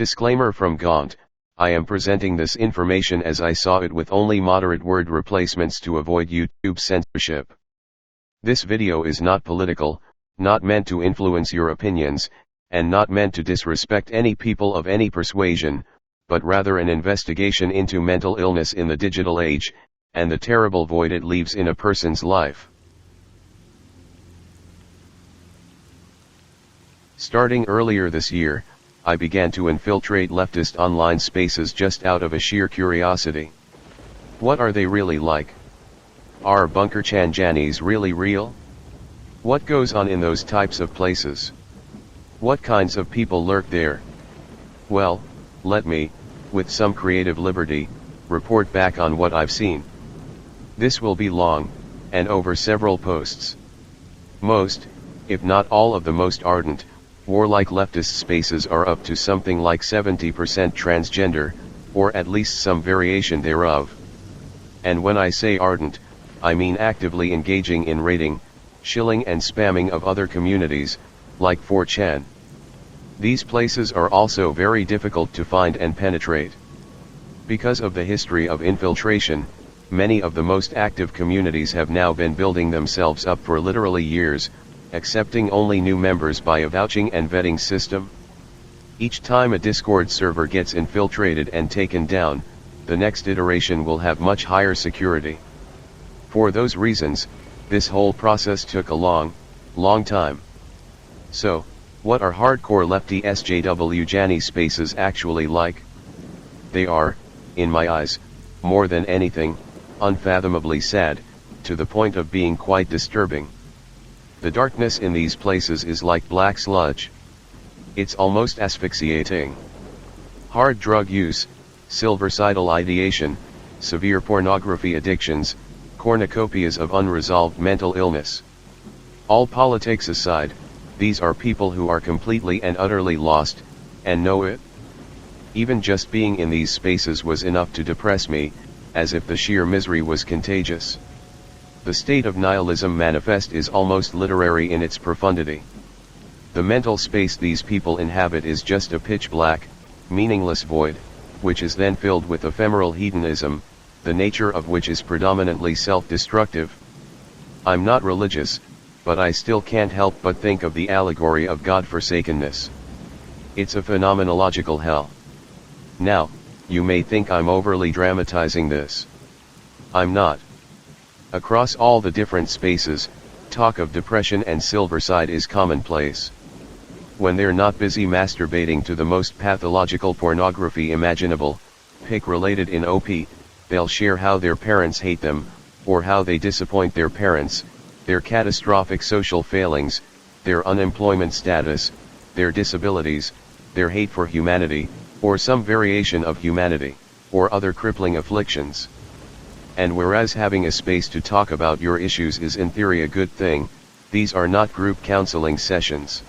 Disclaimer from Gaunt, I am presenting this information as I saw it with only moderate word replacements to avoid YouTube censorship. This video is not political, not meant to influence your opinions, and not meant to disrespect any people of any persuasion, but rather an investigation into mental illness in the digital age, and the terrible void it leaves in a person's life. Starting earlier this year, I began to infiltrate leftist online spaces just out of a sheer curiosity. What are they really like? Are bunker chanjanis really real? What goes on in those types of places? What kinds of people lurk there? Well, let me, with some creative liberty, report back on what I've seen. This will be long, and over several posts. Most, if not all of the most ardent, warlike leftist spaces are up to something like 70% transgender, or at least some variation thereof. And when I say ardent, I mean actively engaging in raiding, shilling and spamming of other communities, like 4chan. These places are also very difficult to find and penetrate. Because of the history of infiltration, many of the most active communities have now been building themselves up for literally years, accepting only new members by a vouching and vetting system. Each time a Discord server gets infiltrated and taken down, the next iteration will have much higher security. For those reasons, this whole process took a long time. So, what are hardcore lefty SJW Janny spaces actually like? They are, in my eyes, more than anything, unfathomably sad, to the point of being quite disturbing. The darkness in these places is like black sludge. It's almost asphyxiating. Hard drug use, silvercidal ideation, severe pornography addictions, cornucopias of unresolved mental illness. All politics aside, these are people who are completely and utterly lost, and know it. Even just being in these spaces was enough to depress me, as if the sheer misery was contagious. The state of nihilism manifest is almost literary in its profundity. The mental space these people inhabit is just a pitch-black, meaningless void, which is then filled with ephemeral hedonism, the nature of which is predominantly self-destructive. I'm not religious, but I still can't help but think of the allegory of God-forsakenness. It's a phenomenological hell. Now, you may think I'm overly dramatizing this. I'm not. Across all the different spaces, talk of depression and silverside is commonplace. When they're not busy masturbating to the most pathological pornography imaginable, pic-related in OP, they'll share how their parents hate them, or how they disappoint their parents, their catastrophic social failings, their unemployment status, their disabilities, their hate for humanity, or some variation of humanity, or other crippling afflictions. And whereas having a space to talk about your issues is in theory a good thing, these are not group counseling sessions.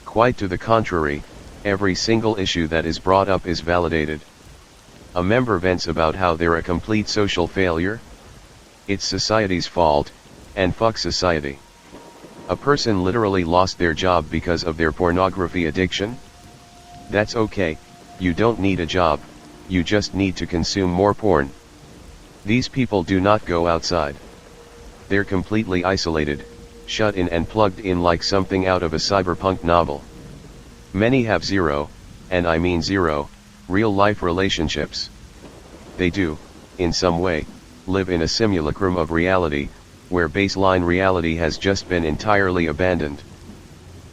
Quite to the contrary, every single issue that is brought up is validated. A member vents about how they're a complete social failure. It's society's fault, and fuck society. A person literally lost their job because of their pornography addiction? That's okay, you don't need a job, you just need to consume more porn. These people do not go outside. They're completely isolated, shut in and plugged in like something out of a cyberpunk novel. Many have zero, and I mean zero, real-life relationships. They do, in some way, live in a simulacrum of reality, where baseline reality has just been entirely abandoned.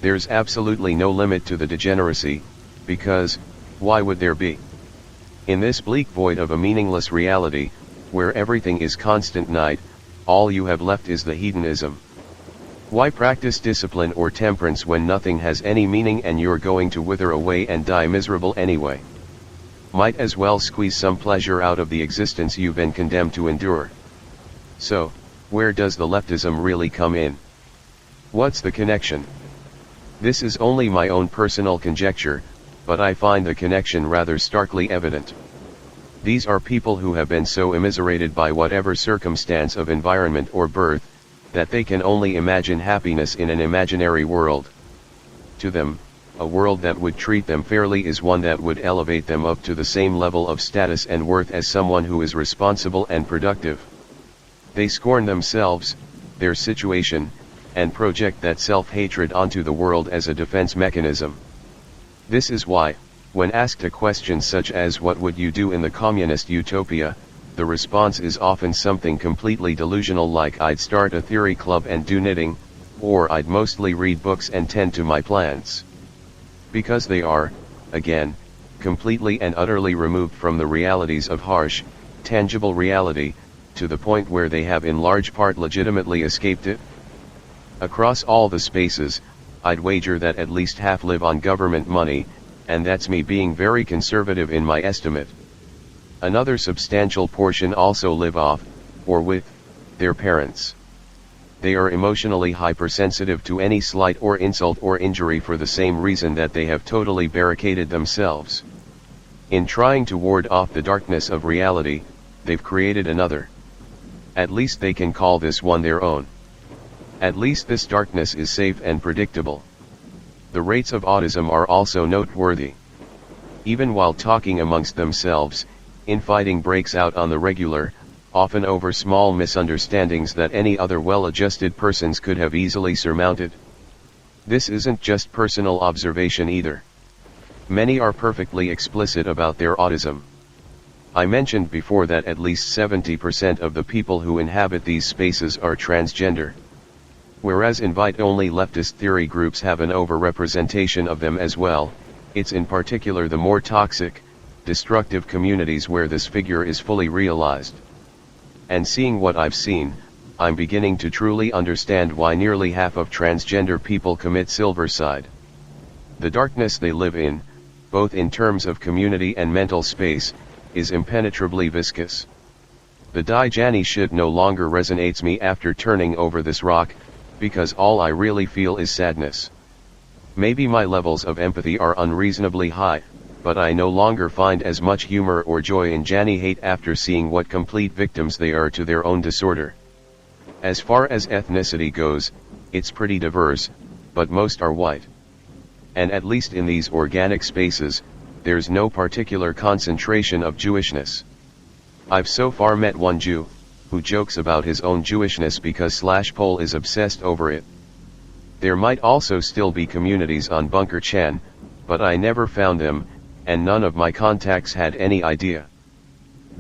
There's absolutely no limit to the degeneracy, because, why would there be? In this bleak void of a meaningless reality, where everything is constant night, all you have left is the hedonism. Why practice discipline or temperance when nothing has any meaning and you're going to wither away and die miserable anyway? Might as well squeeze some pleasure out of the existence you've been condemned to endure. So, where does the leftism really come in? What's the connection? This is only my own personal conjecture, but I find the connection rather starkly evident. These are people who have been so immiserated by whatever circumstance of environment or birth, that they can only imagine happiness in an imaginary world. To them, A world that would treat them fairly is one that would elevate them up to the same level of status and worth as someone who is responsible and productive. They scorn themselves, their situation, and project that self-hatred onto the world as a defense mechanism. This is why, when asked a question such as what would you do in the communist utopia, the response is often something completely delusional like I'd start a theory club and do knitting, or I'd mostly read books and tend to my plants. Because they are, again, completely and utterly removed from the realities of harsh, tangible reality, to the point where they have in large part legitimately escaped it. Across all the spaces, I'd wager that at least half live on government money, and that's me being very conservative in my estimate. Another substantial portion also live off, or with, their parents. They are emotionally hypersensitive to any slight or insult or injury for the same reason that they have totally barricaded themselves. In trying to ward off the darkness of reality, they've created another. At least they can call this one their own. At least this darkness is safe and predictable. The rates of autism are also noteworthy. Even while talking amongst themselves, infighting breaks out on the regular, often over small misunderstandings that any other well-adjusted persons could have easily surmounted. This isn't just personal observation either. Many are perfectly explicit about their autism. I mentioned before that at least 70% of the people who inhabit these spaces are transgender. Whereas invite-only leftist theory groups have an overrepresentation of them as well, it's in particular the more toxic, destructive communities where this figure is fully realized. And seeing what I've seen, I'm beginning to truly understand why nearly half of transgender people commit silverside. The darkness they live in, both in terms of community and mental space, is impenetrably viscous. The Degeneracy shit no longer resonates me after turning over this rock, because all I really feel is sadness. Maybe my levels of empathy are unreasonably high, but I no longer find as much humor or joy in Janny hate after seeing what complete victims they are to their own disorder. As far as ethnicity goes, it's pretty diverse, but most are white. And at least in these organic spaces, there's no particular concentration of Jewishness. I've so far met one Jew, who jokes about his own Jewishness because /Pol is obsessed over it. There might also still be communities on Bunker Chan, but I never found them, and none of my contacts had any idea.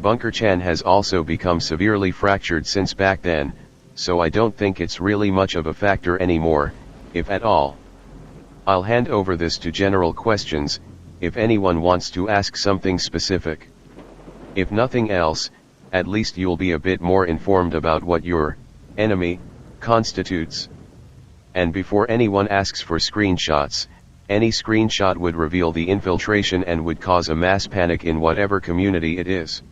Bunker Chan has also become severely fractured since back then, so I don't think it's really much of a factor anymore, if at all. I'll hand over this to general questions, if anyone wants to ask something specific. If nothing else, at least you'll be a bit more informed about what your enemy constitutes. And before anyone asks for screenshots, any screenshot would reveal the infiltration and would cause a mass panic in whatever community it is.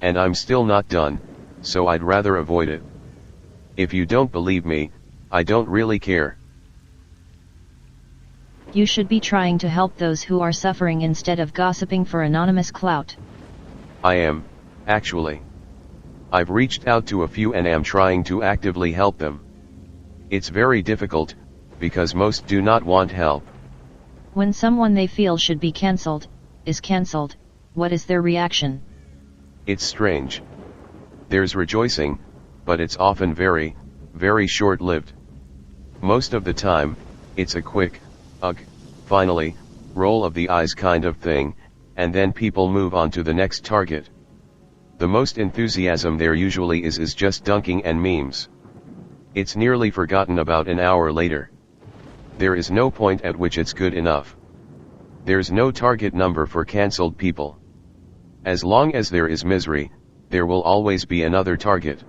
And I'm still not done, so I'd rather avoid it. If you don't believe me, I don't really care. You should be trying to help those who are suffering instead of gossiping for anonymous clout. I am, actually. I've reached out to a few and am trying to actively help them. It's very difficult, because most do not want help. When someone they feel should be cancelled, is cancelled, what is their reaction? It's strange. There's rejoicing, but it's often very, very short-lived. Most of the time, it's a quick, ugh, finally, roll of the eyes kind of thing, and then people move on to the next target. The most enthusiasm there usually is just dunking and memes. It's nearly forgotten about an hour later. There is no point at which it's good enough. There's no target number for cancelled people. As long as there is misery, there will always be another target.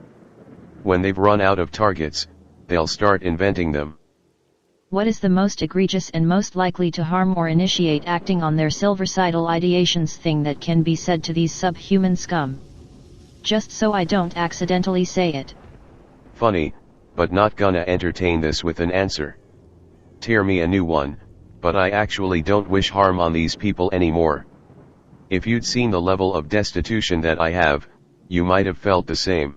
When they've run out of targets, they'll start inventing them. What is the most egregious and most likely to harm or initiate acting on their silvercidal ideations thing that can be said to these subhuman scum? Just so I don't accidentally say it. Funny, but not gonna entertain this with an answer. Tear me a new one, but I actually don't wish harm on these people anymore. If you'd seen the level of destitution that I have, you might have felt the same.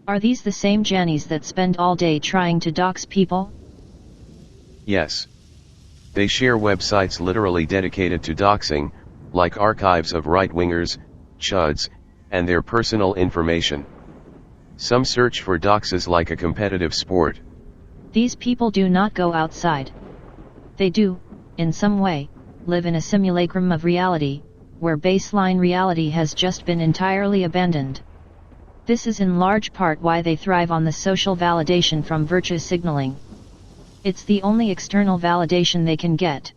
Are these the same Jannies that spend all day trying to dox people? Yes. They share websites literally dedicated to doxing, like archives of right-wingers, chuds, and their personal information. Some search for doxes like a competitive sport. These people do not go outside. They do, in some way, live in a simulacrum of reality, where baseline reality has just been entirely abandoned. This is in large part why they thrive on the social validation from virtue signaling. It's the only external validation they can get.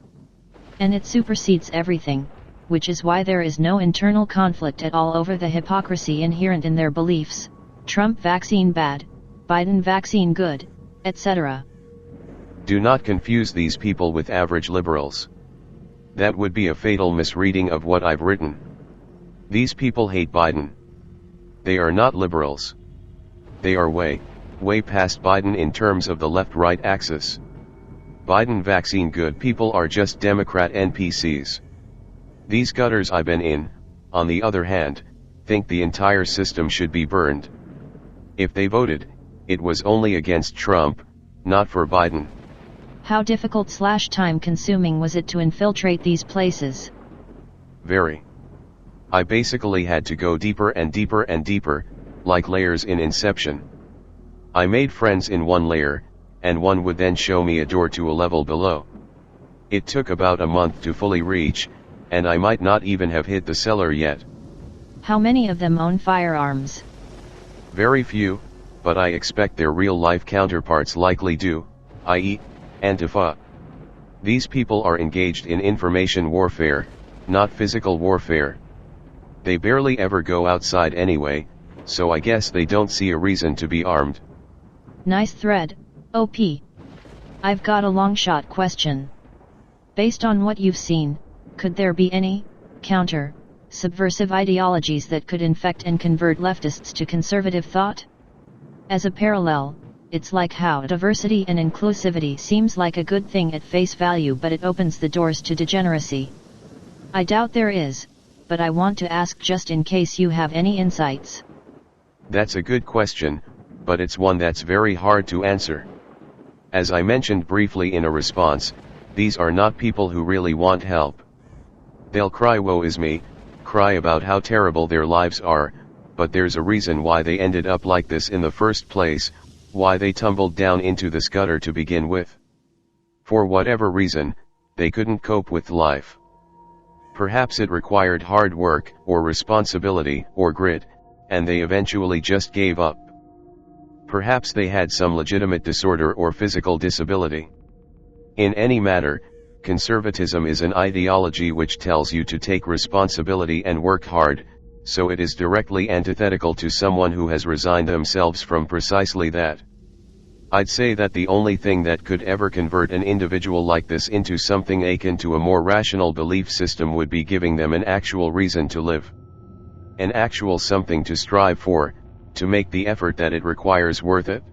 And it supersedes everything, which is why there is no internal conflict at all over the hypocrisy inherent in their beliefs: Trump vaccine bad, Biden vaccine good, etc. Do not confuse these people with average liberals. That would be a fatal misreading of what I've written. These people hate Biden. They are not liberals. They are way past Biden in terms of the left-right axis. Biden vaccine good people are just Democrat NPCs. These gutters I've been in, on the other hand, think the entire system should be burned. If they voted, it was only against Trump, not for Biden. How difficult/time consuming was it to infiltrate these places? Very. I basically had to go deeper and deeper and deeper, like layers in Inception. I made friends in one layer, and one would then show me a door to a level below. It took about a month to fully reach, and I might not even have hit the cellar yet. How many of them own firearms? Very few, but I expect their real-life counterparts likely do, i.e., Antifa. These people are engaged in information warfare, not physical warfare. They barely ever go outside anyway, so I guess they don't see a reason to be armed. Nice thread, OP. I've got a long-shot question. Based on what you've seen, could there be any subversive ideologies that could infect and convert leftists to conservative thought? As a parallel, it's like how diversity and inclusivity seems like a good thing at face value, but it opens the doors to degeneracy. I doubt there is, but I want to ask just in case you have any insights. That's a good question, but it's one that's very hard to answer. As I mentioned briefly in a response, these are not people who really want help. They'll cry woe is me, cry about how terrible their lives are, but there's a reason why they ended up like this in the first place, why they tumbled down into this gutter to begin with. For whatever reason, they couldn't cope with life. Perhaps it required hard work, or responsibility, or grit, and they eventually just gave up. Perhaps they had some legitimate disorder or physical disability. In any matter, conservatism is an ideology which tells you to take responsibility and work hard, so it is directly antithetical to someone who has resigned themselves from precisely that. I'd say that the only thing that could ever convert an individual like this into something akin to a more rational belief system would be giving them an actual reason to live. An actual something to strive for, to make the effort that it requires worth it.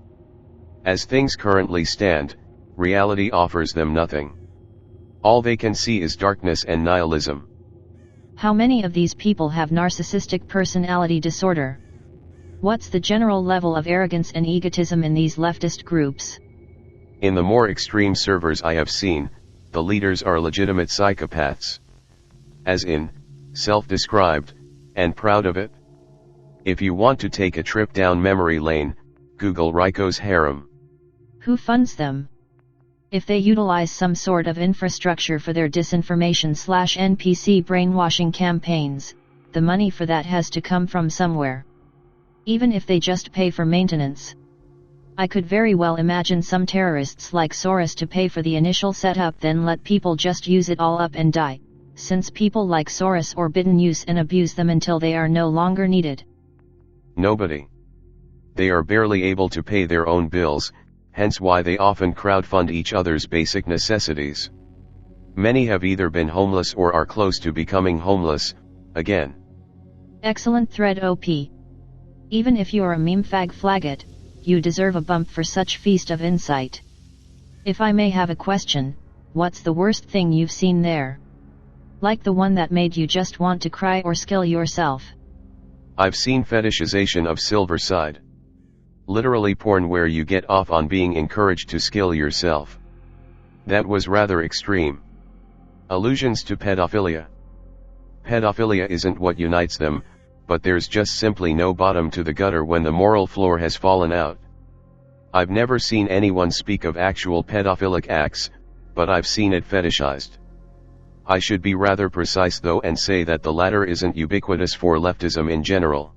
As things currently stand, reality offers them nothing. All they can see is darkness and nihilism. How many of these people have narcissistic personality disorder? What's the general level of arrogance and egotism in these leftist groups? In the more extreme servers I have seen, the leaders are legitimate psychopaths. As in, self-described, and proud of it. If you want to take a trip down memory lane, Google Ryko's harem. Who funds them? If they utilize some sort of infrastructure for their disinformation/NPC brainwashing campaigns, the money for that has to come from somewhere. Even if they just pay for maintenance. I could very well imagine some terrorists like Soros to pay for the initial setup, then let people just use it all up and die, since people like Soros or Biden use and abuse them until they are no longer needed. Nobody. They are barely able to pay their own bills, hence why they often crowdfund each other's basic necessities. Many have either been homeless or are close to becoming homeless, again. Excellent thread OP. Even if you're a meme faggot, you deserve a bump for such feast of insight. If I may have a question, what's the worst thing you've seen there? Like the one that made you just want to cry or kill yourself. I've seen fetishization of silver side. Literally porn where you get off on being encouraged to skill yourself. That was rather extreme. Allusions to pedophilia. Pedophilia isn't what unites them, but there's just simply no bottom to the gutter when the moral floor has fallen out. I've never seen anyone speak of actual pedophilic acts, but I've seen it fetishized. I should be rather precise though and say that the latter isn't ubiquitous for leftism in general.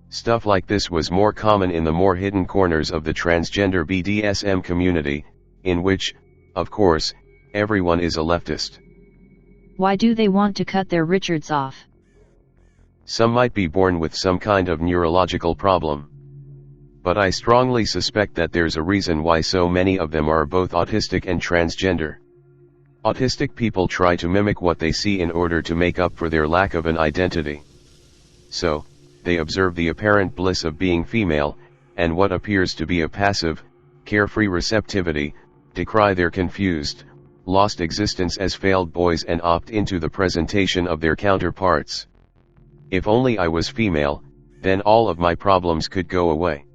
Stuff like this was more common in the more hidden corners of the transgender BDSM community, in which, of course, everyone is a leftist. Why do they want to cut their Richards off? Some might be born with some kind of neurological problem. But I strongly suspect that there's a reason why so many of them are both autistic and transgender. Autistic people try to mimic what they see in order to make up for their lack of an identity. So, they observe the apparent bliss of being female, and what appears to be a passive, carefree receptivity, decry their confused, lost existence as failed boys and opt into the presentation of their counterparts. If only I was female, then all of my problems could go away.